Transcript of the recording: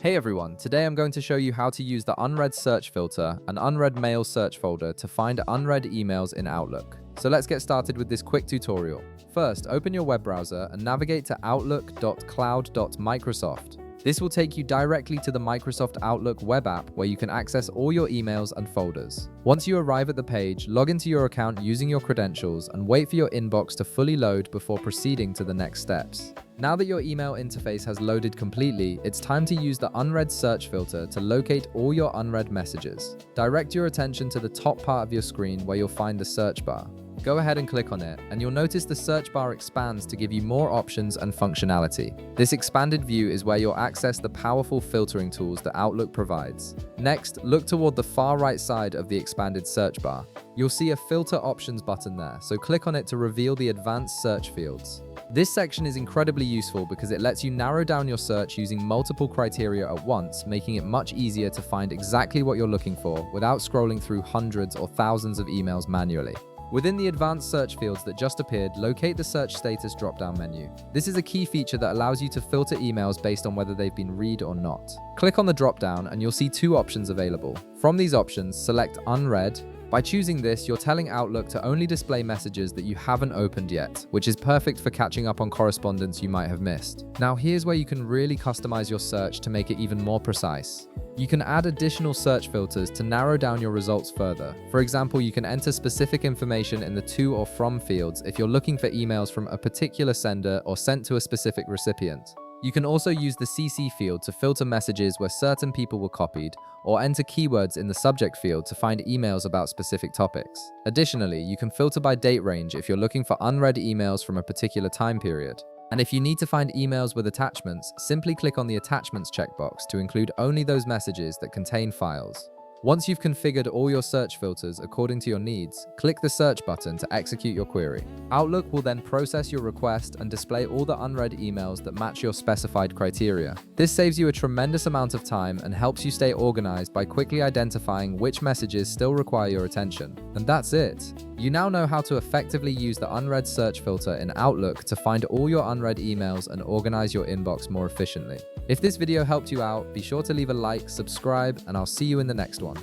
Hey everyone, today I'm going to show you how to use the unread search filter and unread mail search folder to find unread emails in Outlook. So let's get started with this quick tutorial. First, open your web browser and navigate to outlook.cloud.microsoft. This will take you directly to the Microsoft Outlook web app where you can access all your emails and folders. Once you arrive at the page, log into your account using your credentials and wait for your inbox to fully load before proceeding to the next steps. Now that your email interface has loaded completely, it's time to use the unread search filter to locate all your unread messages. Direct your attention to the top part of your screen where you'll find the search bar. Go ahead and click on it, and you'll notice the search bar expands to give you more options and functionality. This expanded view is where you'll access the powerful filtering tools that Outlook provides. Next, look toward the far right side of the expanded search bar. You'll see a Filter Options button there, so click on it to reveal the advanced search fields. This section is incredibly useful because it lets you narrow down your search using multiple criteria at once, making it much easier to find exactly what you're looking for without scrolling through hundreds or thousands of emails manually. Within the advanced search fields that just appeared, locate the search status drop-down menu. This is a key feature that allows you to filter emails based on whether they've been read or not. Click on the drop-down and you'll see two options available. From these options, select Unread. By choosing this, you're telling Outlook to only display messages that you haven't opened yet, which is perfect for catching up on correspondence you might have missed. Now here's where you can really customize your search to make it even more precise. You can add additional search filters to narrow down your results further. For example, you can enter specific information in the to or from fields if you're looking for emails from a particular sender or sent to a specific recipient. You can also use the CC field to filter messages where certain people were copied, or enter keywords in the subject field to find emails about specific topics. Additionally, you can filter by date range if you're looking for unread emails from a particular time period. And if you need to find emails with attachments, simply click on the Attachments checkbox to include only those messages that contain files. Once you've configured all your search filters according to your needs, click the Search button to execute your query. Outlook will then process your request and display all the unread emails that match your specified criteria. This saves you a tremendous amount of time and helps you stay organized by quickly identifying which messages still require your attention. And that's it. You now know how to effectively use the unread search filter in Outlook to find all your unread emails and organize your inbox more efficiently. If this video helped you out, be sure to leave a like, subscribe, and I'll see you in the next one.